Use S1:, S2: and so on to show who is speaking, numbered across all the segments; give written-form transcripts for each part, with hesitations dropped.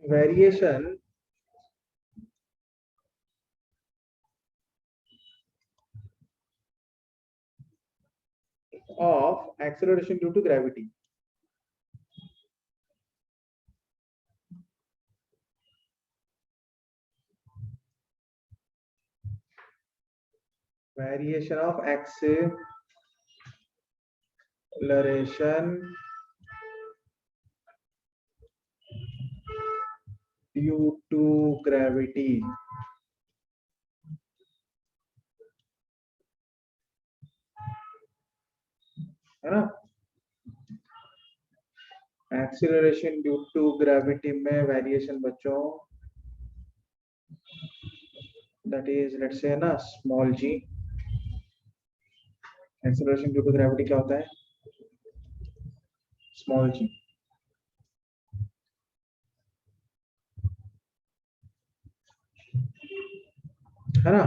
S1: variation of acceleration due to gravity. Variation of acceleration due to gravity. है ना? Acceleration due to gravity में variation बच्चों, that is let's say ना small g. Acceleration due to gravity क्या होता है? Small g. है ना?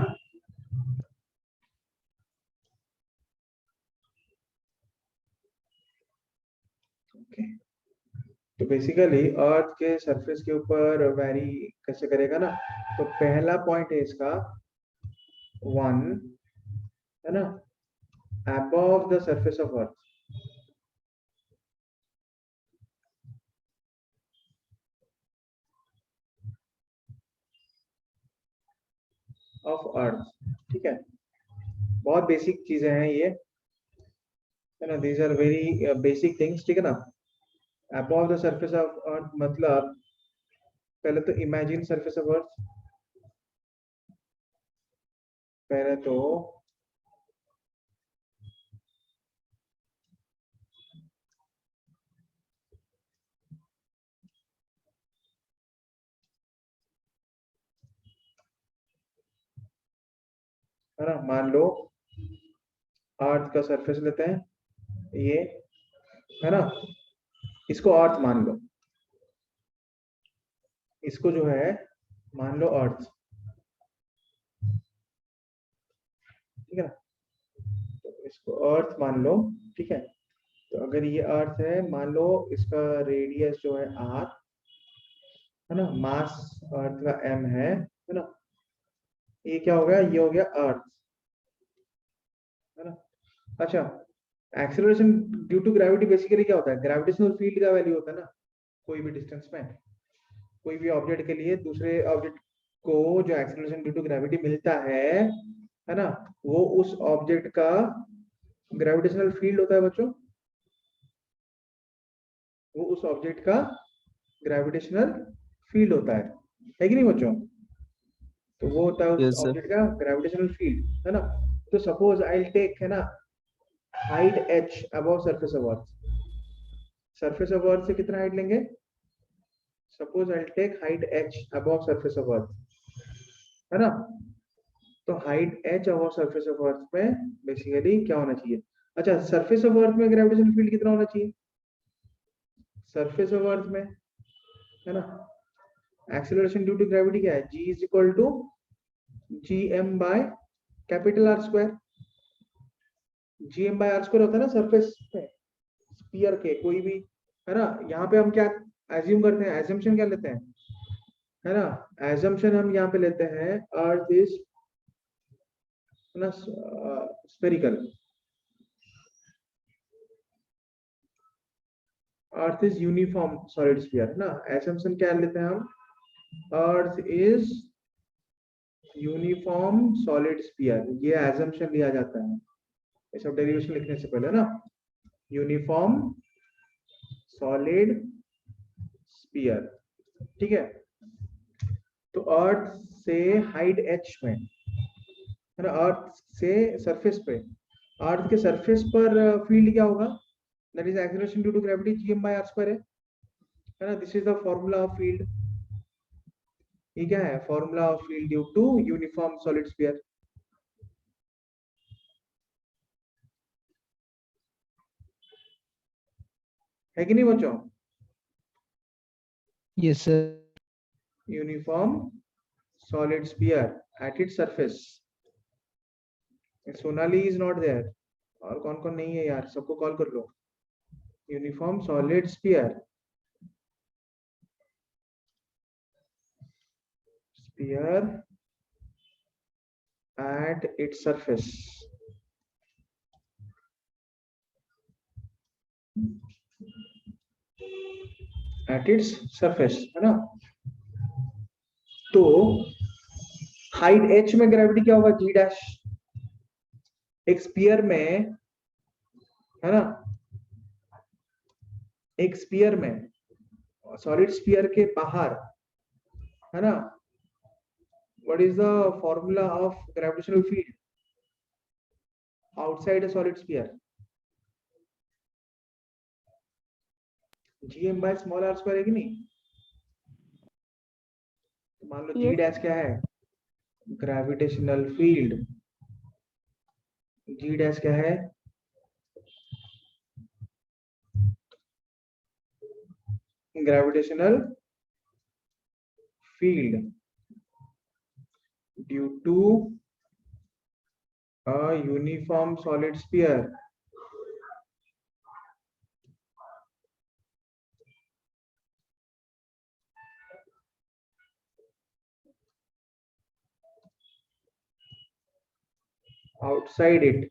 S1: ओके. तो बेसिकली अर्थ के सरफेस के ऊपर वेरी कैसे करेगा ना? तो पहला पॉइंट है इसका 1, है ना, above the surface of earth. Of earth. ठीक है, बहुत बेसिक चीजें हैं ये, है ना. These are very basic things. ठीक है ना. Above the surface of earth मतलब पहले तो इमेजिन सरफेस ऑफ अर्थ. पहले तो है ना, मान लो अर्थ का सरफेस लेते हैं ये, है ना. इसको अर्थ मान लो, इसको जो है मान लो अर्थ. ठीक है ना. तो इसको अर्थ मान लो. ठीक है. तो अगर ये अर्थ है, मान लो इसका रेडियस जो है आर, है ना, मास अर्थ का एम है ना. ये क्या हो गया? ये हो गया अर्थ, है ना. अच्छा, acceleration due to gravity basically क्या होता है? ग्रेविटेशनल फील्ड का वैल्यू होता है ना, कोई भी डिस्टेंस में, कोई भी ऑब्जेक्ट के लिए दूसरे ऑब्जेक्ट को जो एक्सेलरेशन ड्यू टू ग्रेविटी मिलता है ना, वो उस ऑब्जेक्ट का ग्रेविटेशनल फील्ड होता है बच्चों. वो उस ऑब्जेक्ट का ग्रेविटेशनल फील्ड होता है कि नहीं बच्चों? तो वो होता है उस
S2: Yes, sir.
S1: ऑब्जेक्ट का ग्रेविटेशनल फील्ड, है ना. तो सपोज आई विल टेक, है ना, height h above surface of earth. Surface of earth से कितना हाइट लेंगे? Suppose I will take height h above surface of earth, है ना. तो height h above surface of earth में बेसिकली क्या होना चाहिए? अच्छा, सरफेस ऑफ अर्थ में ग्रेविटेशनल फील्ड कितना होना चाहिए? सरफेस ऑफ अर्थ में, है ना, एक्सेलरेशन ड्यू टू ग्रेविटी क्या है? g is equal to G M by capital R square. G M by R square होता है ना सरफेस पे स्फीयर के, कोई भी, है ना. यहाँ पे हम क्या एज्यूम करते हैं? एजम्पशन क्या लेते हैं, है ना? एजम्पशन हम यहाँ पे लेते हैं अर्थ इज, है ना, spherical. Earth is uniform solid sphere, है ना. एजम्पशन क्या लेते हैं हम? Earth is uniform solid sphere. ये एजम्पशन लिया जाता है ये सब डेरिवेशन लिखने से पहले ना. Uniform solid sphere. ठीक है. तो अर्थ से हाइट h में, है ना, अर्थ से सरफेस पे, अर्थ के सरफेस पर फील्ड क्या होगा? That is acceleration due to gravity, gm by r square है ना. This is the formula of field. ये क्या है? Formula of field due to uniform solid sphere. है कि नहीं बच्चों?
S2: Yes, sir.
S1: Uniform solid sphere at its surface. Sonali is not there. और कौन कौन नहीं है यार? सबको कॉल कर लो. Uniform solid sphere. sphere at its surface. At its surface, है ना? तो हाइट h में ग्रेविटी क्या होगा? g dash. एक स्पीयर में, है ना, एक स्पीयर में, सॉलिड स्पीयर के बाहर, है ना, what is the formula of gravitational field outside a solid sphere? gm by small r square है कि नहीं? तो मान लो g डैश क्या है? Gravitational field. g डैश क्या है? Gravitational field due to a uniform solid sphere. Outside it.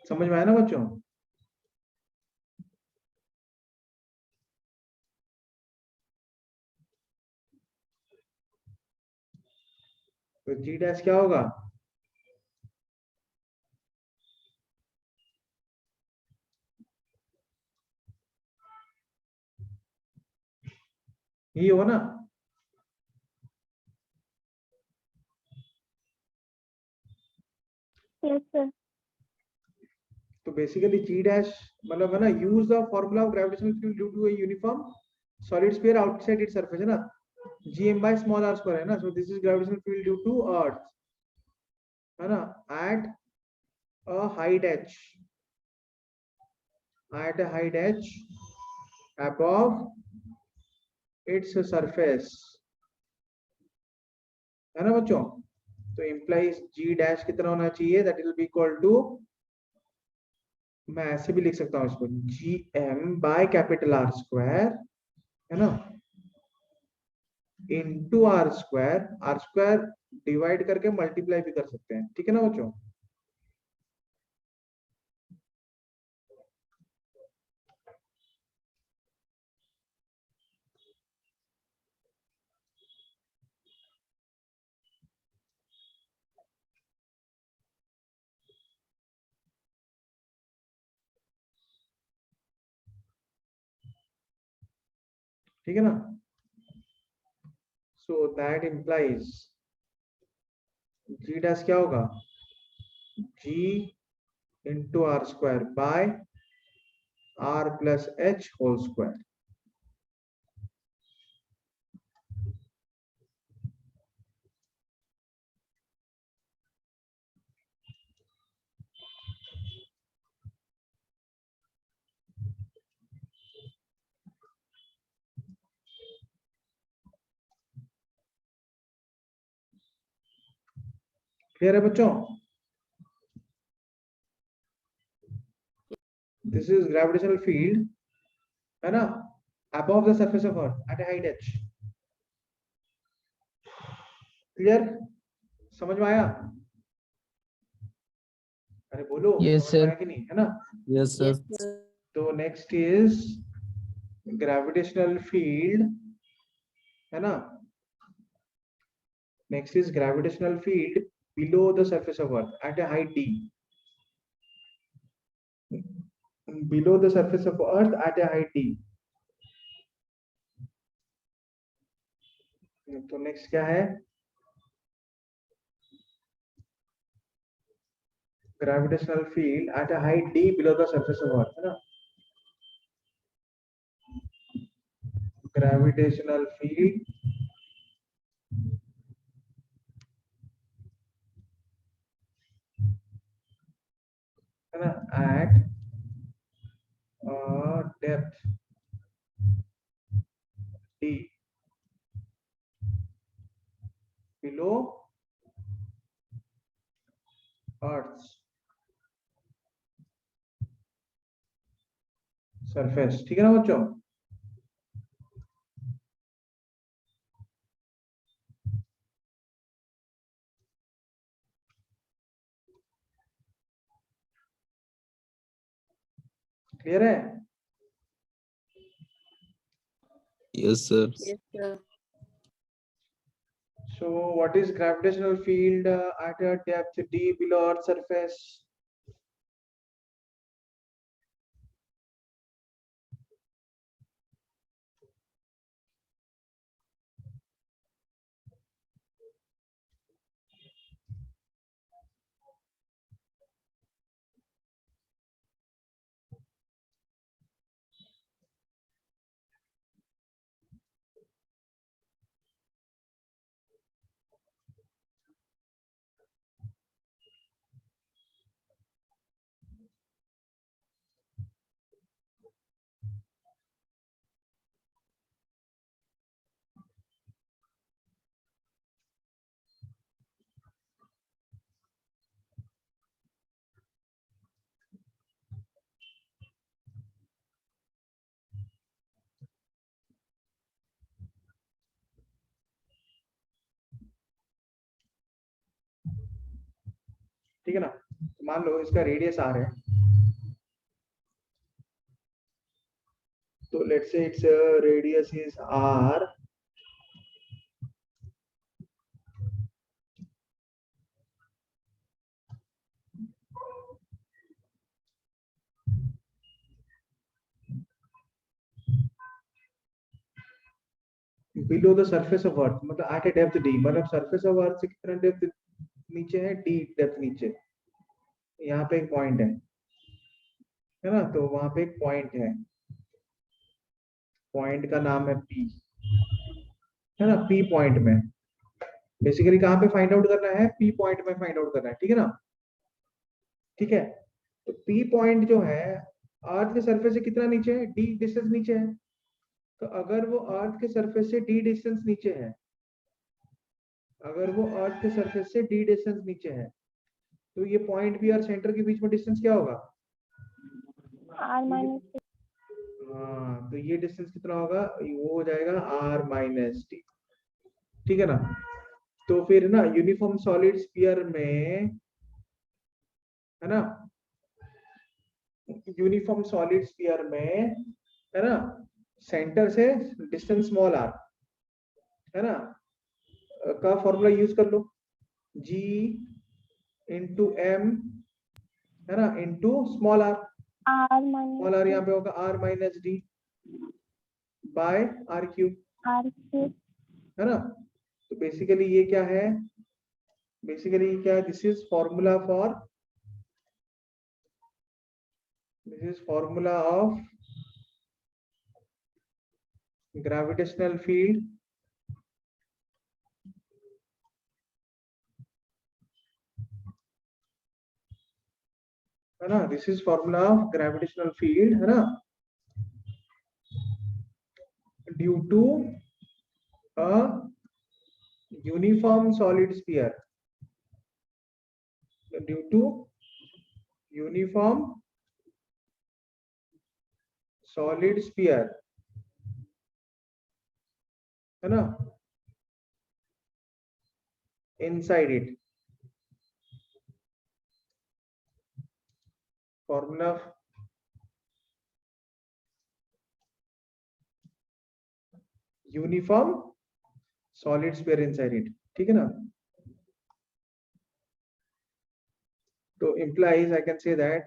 S1: समझ में आया ना बच्चों? तो जी डैश क्या होगा? ये हो ना?
S2: Yes sir.
S1: तो बेसिकली जी डैश मतलब, है ना, use the formula of gravitational field due to a uniform solid sphere outside its surface, है ना? gm by small r square, है ना? So this is gravitational field due to earth, है ना, at a height h, at a height h above its surface, है ना बच्चों? तो इंप्लाइज g डैश कितना होना चाहिए? That will be equal to, मैं ऐसे भी लिख सकता हूँ इसको, gm by capital R square, है ना, into R square. R square divide करके मल्टीप्लाई भी कर सकते हैं, ठीक है ना बच्चों? ठीक है ना? So that implies g dash क्या होगा? g into R square by R plus h whole square. Clear है बच्चों? दिस इज ग्रेविटेशनल फील्ड, है ना, above the surface of earth at a height h। Clear? समझ में आया? अरे बोलो,
S3: Yes,
S1: समझ में
S3: sir.
S1: आया कि नहीं, है ना?
S3: Yes, sir.
S1: तो नेक्स्ट इज ग्रेविटेशनल फील्ड, है ना, next is gravitational field below the surface of earth at A height d, below the surface of earth at A height d। तो नेक्स्ट क्या है? Gravitational field at A height d below the surface of earth, है ना? Gravitational field है ना eight depth d below earth surface. ठीक है ना बच्चों? क्लियर है?
S2: Yes, sir.
S3: Yes, sir.
S1: So what is gravitational field at a depth d below earth surface? ठीक है ना? मान लो इसका रेडियस r है, तो let's say its radius is r, below the surface of earth, मतलब एट ए depth d, मतलब surface of earth से कितना डेप्थ नीचे है? d डेप्थ नीचे। यहाँ पे एक पॉइंट है ना? तो वहां पे एक पॉइंट है, पॉइंट का नाम है p, है ना? p पॉइंट में बेसिकली कहाँ पे फाइंड आउट करना है? p पॉइंट में फाइंड आउट करना है, ठीक है ना? ठीक है, तो p पॉइंट जो है अर्थ के सरफेस से कितना नीचे है? d डिस्टेंस नीचे है। तो अगर वो अर्थ के सरफेस से d डिस्टेंस नीचे है, अगर वो अर्थ के सरफेस से d डिस्टेंस नीचे है, तो ये पॉइंट भी और सेंटर के बीच में डिस्टेंस क्या होगा?
S3: R minus
S1: हाँ, तो ये डिस्टेंस कितना होगा? वो हो जाएगा r माइनस टी, ठीक है ना? तो फिर ना यूनिफॉर्म सॉलिड स्फीयर में, है ना, यूनिफॉर्म सॉलिड स्फीयर में, है ना, सेंटर से डिस्टेंस स्मॉल r, है ना, का फॉर्मूला यूज कर लो, g इंटू m, है ना, into small r।
S3: R
S1: small r यहाँ पे होगा r minus d by r cube,
S3: R
S1: है ना? तो बेसिकली ये क्या है? बेसिकली क्या है? This is formula for, this is formula of gravitational field, है ना? This is formula of gravitational field, है ना, due to a uniform solid sphere, due to uniform solid sphere, है ना, inside it, formula uniform solid sphere inside it, ठीक है ना? तो implies I can say that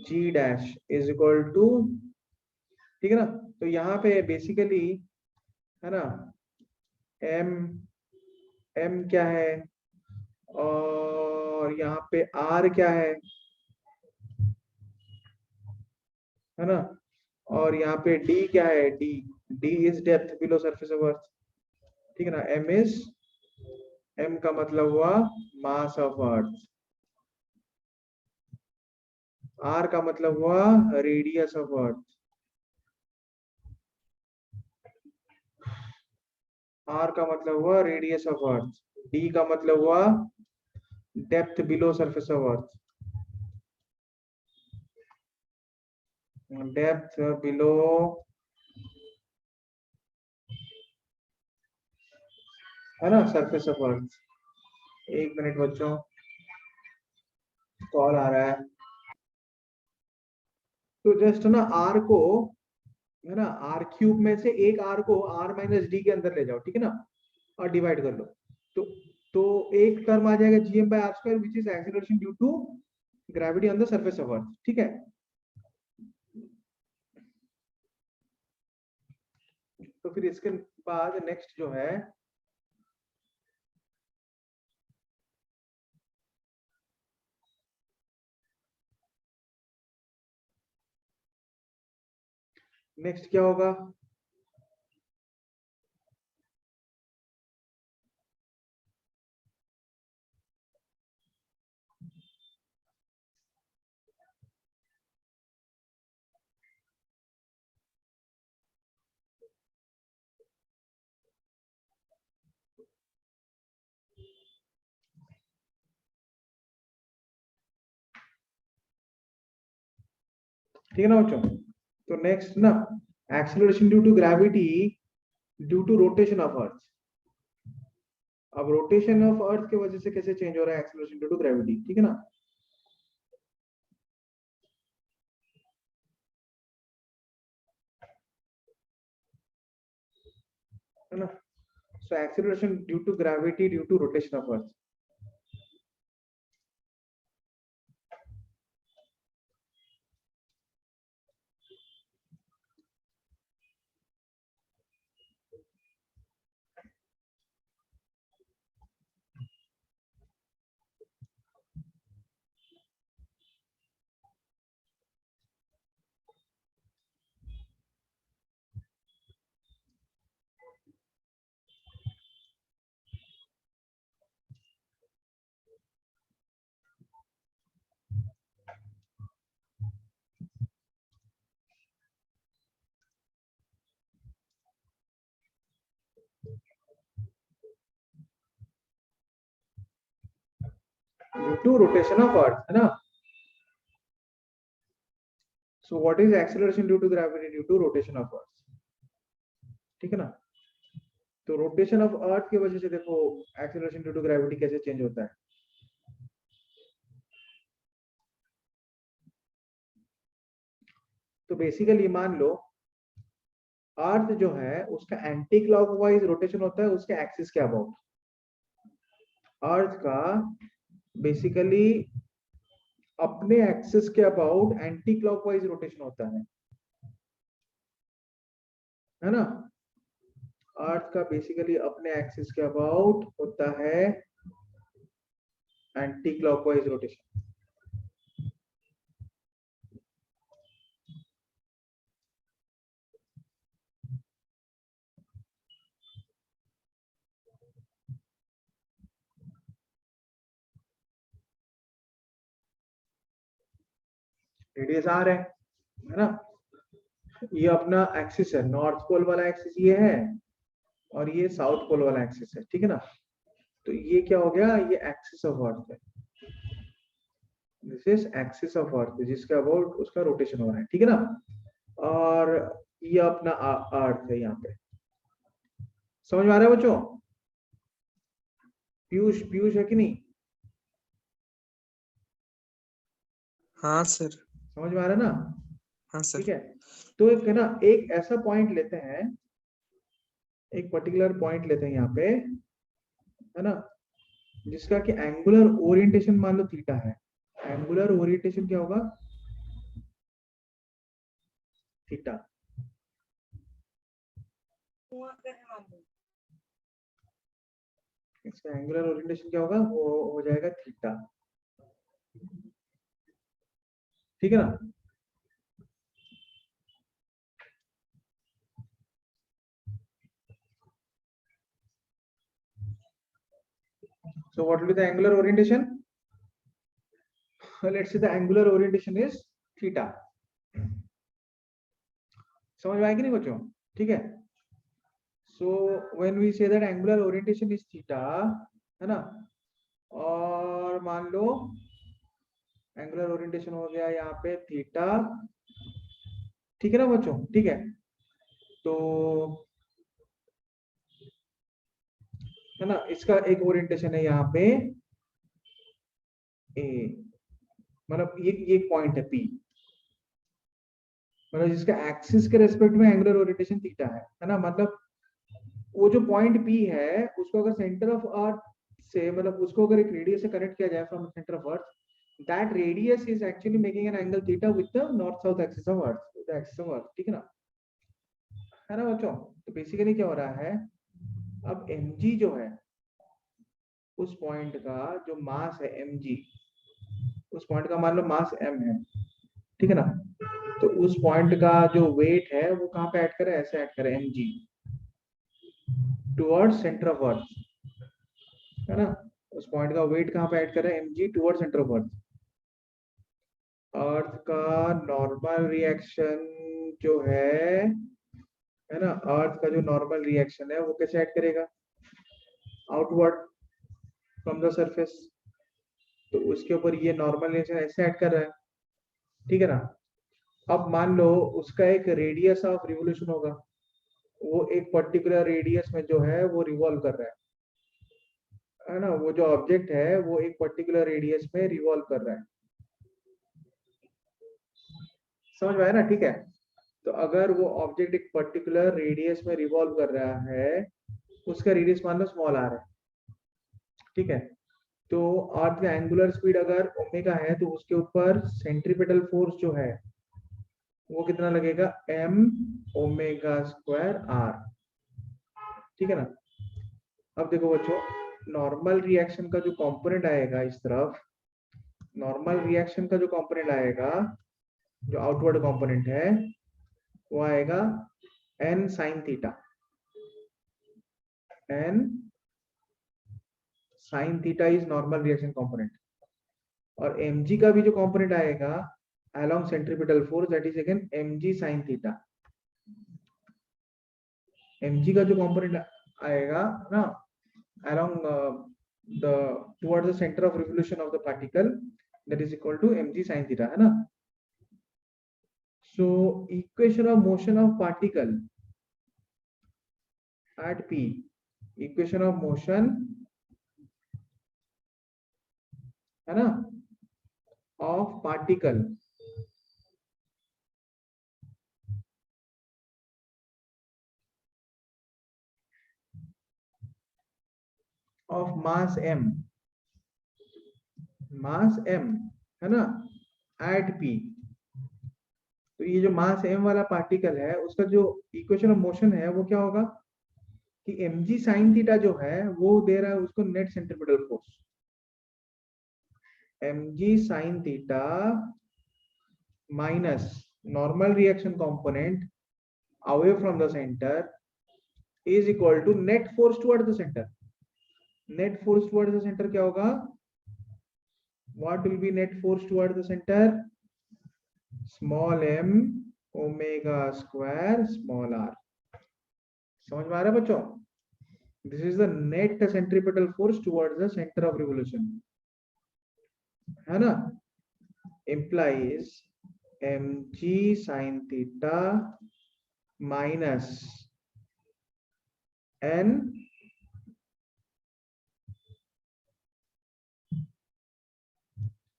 S1: g dash is equal to, ठीक है ना? तो यहाँ पे बेसिकली, है ना, m, m क्या है और यहाँ पे r क्या है ना, और यहाँ पे d क्या है? d is depth below surface of earth, ठीक है ना? m का मतलब हुआ मास ऑफ अर्थ, r का मतलब हुआ रेडियस ऑफ अर्थ, r का मतलब हुआ रेडियस ऑफ अर्थ, d का मतलब हुआ depth below surface of earth, depth below, है ना, सरफेस ऑफ अर्थ। एक मिनट बच्चों, कॉल आ रहा है। तो जस्ट ना आर को, है ना, आर क्यूब में से एक आर को आर माइनस डी के अंदर ले जाओ, ठीक है ना, और डिवाइड कर लो। तो तो एक टर्म आ जाएगा GM by R square which is acceleration due to gravity on the surface of earth, ठीक है। तो फिर इसके बाद नेक्स्ट जो है नेक्स्ट क्या होगा, ठीक है ना बच्चों। तो नेक्स्ट ना, acceleration due to gravity due to rotation of earth. अब रोटेशन ऑफ अर्थ की वजह से कैसे चेंज हो रहा है एक्सीलरेशन ड्यू टू ग्रेविटी, ठीक है ना। है ना, so acceleration due to gravity due to rotation of earth. Due to rotation of earth, है ना। So what is acceleration due to gravity due to rotation of earth, ठीक है ना। तो रोटेशन ऑफ अर्थ की वजह से देखो एक्सीलरेशन ड्यू टू ग्रेविटी कैसे चेंज होता है। तो बेसिकली मान लो अर्थ जो है उसका एंटी क्लॉकवाइज रोटेशन होता है उसके एक्सिस के अबाउट। अर्थ का बेसिकली अपने एक्सिस के अबाउट एंटी क्लॉकवाइज रोटेशन होता है ना। अर्थ का बेसिकली अपने एक्सिस के अबाउट होता है anticlockwise rotation. Radius R है ना, ये अपना एक्सिस है, नॉर्थ पोल वाला एक्सिस ये है और ये साउथ पोल वाला एक्सिस है, ठीक है ना। तो ये क्या हो गया, ये एक्सिस ऑफ अर्थ है, this is axis of earth जिसके अबाउट उसका रोटेशन हो रहा है, ठीक है ना। और ये अपना अर्थ है यहाँ पे। समझ में आ रहा है बच्चों, पीयूष पीयूष है कि नहीं,
S2: हाँ सर।
S1: समझ में आ रहा है ना।
S2: हाँ
S1: ठीक
S2: सर।
S1: है, तो एक है ना, एक ऐसा पॉइंट लेते हैं, एक पर्टिकुलर पॉइंट लेते हैं यहाँ पे, है ना, जिसका कि एंगुलर ओरिएंटेशन मान लो थीटा है। एंगुलर ओरिएंटेशन क्या होगा, थीटा। इसका एंगुलर ओरिएंटेशन क्या होगा, वो हो जाएगा थीटा, ठीक है ना। So what will be the angular orientation? Let's say the angular orientation is theta. समझ में आया कि नहीं बच्चों, ठीक है। So when we say that angular orientation is theta, है ना, और मान लो एंगुलर ओरिएंटेशन हो गया यहाँ पे थीटा, ठीक है ना बच्चों, ठीक है। तो है ना, इसका एक ओरिएंटेशन है यहाँ पे ए, मतलब ये एक पॉइंट है पी, मतलब जिसका एक्सिस के रेस्पेक्ट में एंगुलर ओरिएंटेशन थीटा है ना। मतलब वो जो पॉइंट P है उसको अगर सेंटर ऑफ अर्थ से, मतलब उसको अगर एक रेडियस से कनेक्ट किया जाए from centre of earth, that radius is actually making an angle theta with the north south axis of earth, the axis of earth, ठीक है ना बच्चों। तो बेसिकली क्या हो रहा है, अब mg जो है उस पॉइंट का जो मास है mg, उस पॉइंट का मान लो मास m है, ठीक है ना। तो उस पॉइंट का जो वेट है वो कहाँ पे ऐड करे, ऐसे ऐड करे mg towards centre of earth, है ना। उस पॉइंट का वेट कहाँ पे ऐड करे, mg towards centre of earth. Earth का नॉर्मल रिएक्शन जो है ना, अर्थ का जो नॉर्मल रिएक्शन है वो कैसे ऐड करेगा, आउटवर्ड फ्रॉम द सरफेस। तो उसके ऊपर ये नॉर्मल रिएक्शन ऐसे ऐड कर रहा है, ठीक है ना। अब मान लो उसका एक रेडियस ऑफ रिवोल्यूशन होगा, वो एक पर्टिकुलर रेडियस में जो है वो रिवॉल्व कर रहा है ना। वो जो ऑब्जेक्ट है वो एक पर्टिकुलर रेडियस में रिवॉल्व कर रहा है, समझ में आया ना, ठीक है। तो अगर वो ऑब्जेक्ट एक पर्टिकुलर रेडियस में रिवॉल्व कर रहा है, उसका रेडियस मान लो स्मॉल आर है, ठीक है। तो अर्थ का एंगुलर स्पीड अगर ओमेगा है तो उसके ऊपर सेंट्रीपिटल फोर्स जो है वो कितना लगेगा, m ओमेगा स्क्वायर r, ठीक है ना। अब देखो बच्चों, नॉर्मल रिएक्शन का जो कंपोनेंट आएगा इस तरफ, नॉर्मल रिएक्शन का जो कंपोनेंट आएगा, जो आउटवर्ड कंपोनेंट है वो आएगा n sine theta, n sine theta is normal reaction component. और mg का भी जो कंपोनेंट आएगा along centripetal force, that is again mg sin theta। mg का जो कंपोनेंट आएगा ना along the towards the center of revolution of the particle, that is equal to mg sin theta, है ना। So equation of motion of particle at p, equation of motion है ना of particle of mass m, mass m है ना at p। तो ये जो मास m वाला पार्टिकल है उसका जो इक्वेशन ऑफ मोशन है वो क्या होगा कि mg sin थीटा जो है वो दे रहा है उसको net centripetal force, mg sin theta minus normal reaction component away from the centre is equal to net force toward the centre. Net force toward the centre क्या होगा, what will be net force toward the centre, small m omega square small r। समझ में आ रहा है बच्चों, this is the net centripetal force towards the centre of revolution, है ना। implies mg sin theta minus n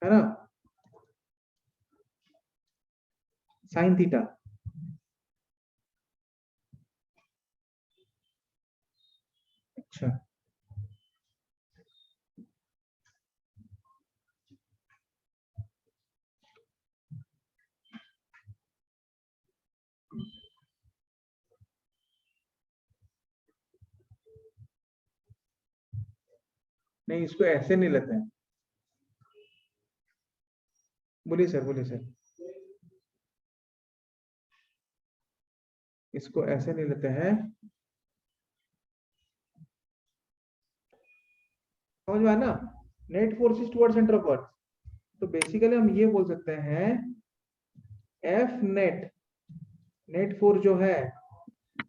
S1: है ना sin थीटा। अच्छा नहीं, इसको ऐसे नहीं लेते हैं, बोलिए सर, बोलिए सर। इसको ऐसे नहीं लेते हैं, समझ में आया ना, net force is toward centre of अर्थ। तो बेसिकली हम ये बोल सकते हैं एफ नेट, नेट फोर्स जो है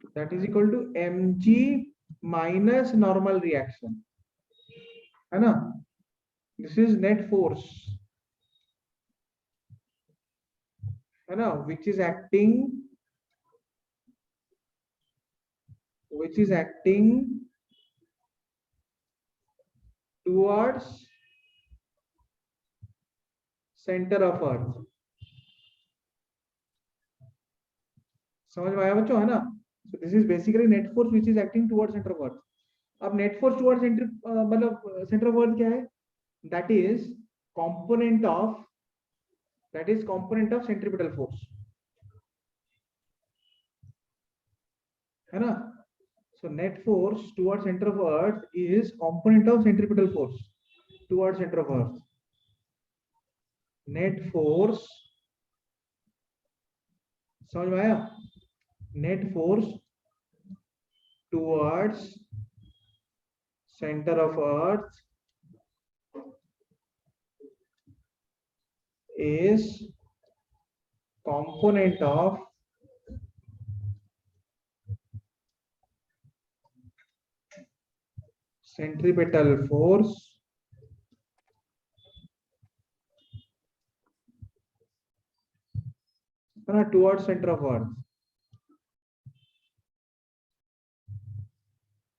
S1: that is equal to mg minus normal reaction, है ना। दिस इज नेट फोर्स, है ना, which is acting towards center of earth, समझ में आया बच्चों, है ना? So this is basically net force which is acting towards center of earth. अब net force towards center मतलब center of earth क्या है? That is component of centripetal force, है ना? So net force towards center of earth is component of centripetal force towards center of earth. Net force, समझ में आया? Net force towards center of earth is component of centripetal force towards center of earth.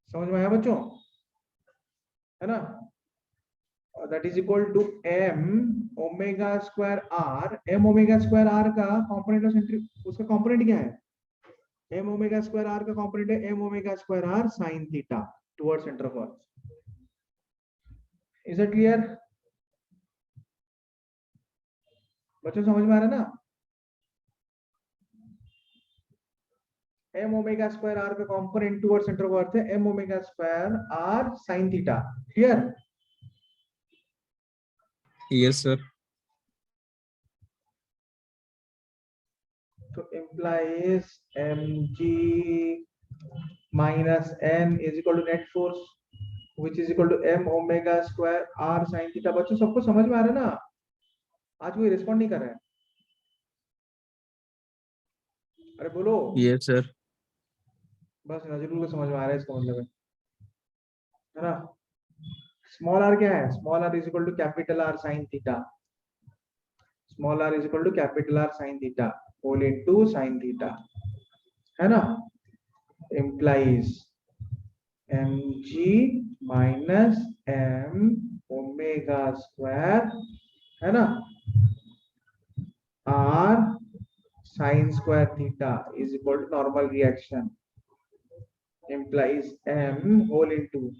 S1: समझ में आया बच्चों, है ना? That is equal to m omega square r. m omega square r का component of उसका component क्या है? m omega square r का component है m omega square r sin theta towards center of earth. Is it clear? बच्चों समझ में आ रहा है ना? m omega square r का component towards center of earth है m omega square r sin theta. Clear?
S2: Yes, sir.
S1: So implies mg minus n is equal to net force which is equal to m omega square r sin theta. बच्चों सबको समझ में आ रहा है ना? आज कोई रिस्पॉन्ड नहीं कर रहा है, अरे बोलो।
S2: Yes, sir.
S1: बस नजरुल को समझ में आ रहा है इसका मतलब है ना? स्मॉल r क्या है? Small r is equal to capital R sin theta. Small r is equal to capital R sin theta whole into sin theta, है ना? implies mg minus m omega square, है ना, r sin square theta is equal to normal reaction. Implies m whole into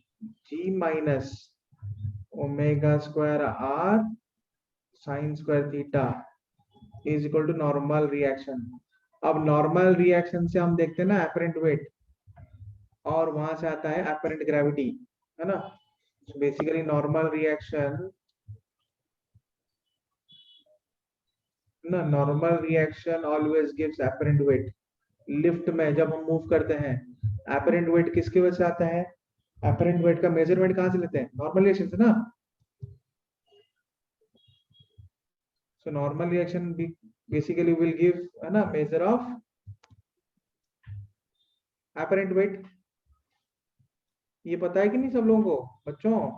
S1: g minus omega square r sin square theta is equal to normal reaction. अब normal reaction से हम देखते हैं ना apparent weight, और वहां से आता है apparent gravity, है ना? So basically normal reaction always gives apparent weight. Lift में जब हम मूव करते हैं apparent weight किसकी वजह से आता है? apparent weight का मेजरमेंट कहां से लेते हैं? नॉर्मल रिएक्शन से ना? So normal reaction basically will give है ना measure of apparent weight. ये पता है कि नहीं सब लोगों को बच्चों?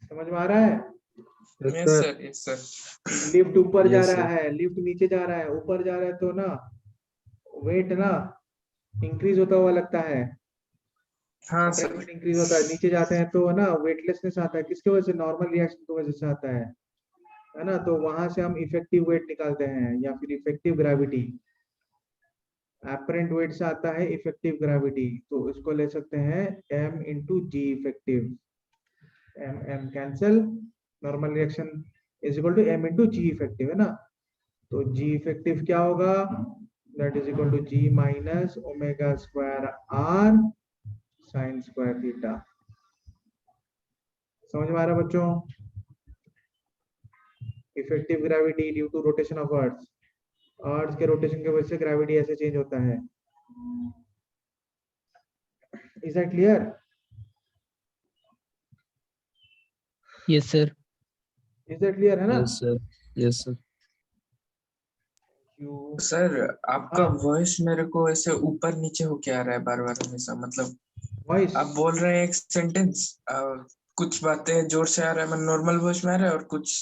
S1: समझ में आ रहा है?
S2: Yes, sir. Yes, sir.
S1: Lift ऊपर जा
S2: Yes,
S1: रहा
S2: sir.
S1: है, लिफ्ट नीचे जा रहा है, ऊपर जा रहा है तो ना वेट ना इंक्रीज होता हुआ लगता है,
S2: हाँ सर.
S1: वेट इंक्रीज होता है, नीचे जाते हैं तो ना वेटलेसनेस आता है. किसकी वजह से? नॉर्मल रिएक्शन की वजह से आता है ना? तो वहां से हम इफेक्टिव वेट निकालते हैं या फिर इफेक्टिव ग्रेविटी. एपरेंट वेट से आता है इफेक्टिव ग्रेविटी, तो इसको ले सकते हैं m into G effective. m cancel, normal reaction is equal to m into G effective, है ना? तो g इफेक्टिव क्या होगा? That is equal to g minus omega square r sine square theta. समझ में आ रहा बच्चों? Effective gravity due to rotation of earth के रोटेशन की वजह से ग्रेविटी ऐसे चेंज होता है. Is that clear?
S4: Yes sir.
S1: Is that clear, है ना?
S2: Yes, sir. Yes, sir.
S5: Sir आपका
S1: हाँ.
S5: वॉइस मेरे को ऐसे ऊपर नीचे हो क्या रहा है बार बार हमेशा, मतलब
S1: वॉइस
S5: आप बोल रहे हैं एक सेंटेंस, कुछ बातें जोर से आ रहा है, नॉर्मल वॉइस में आ रहा है, और कुछ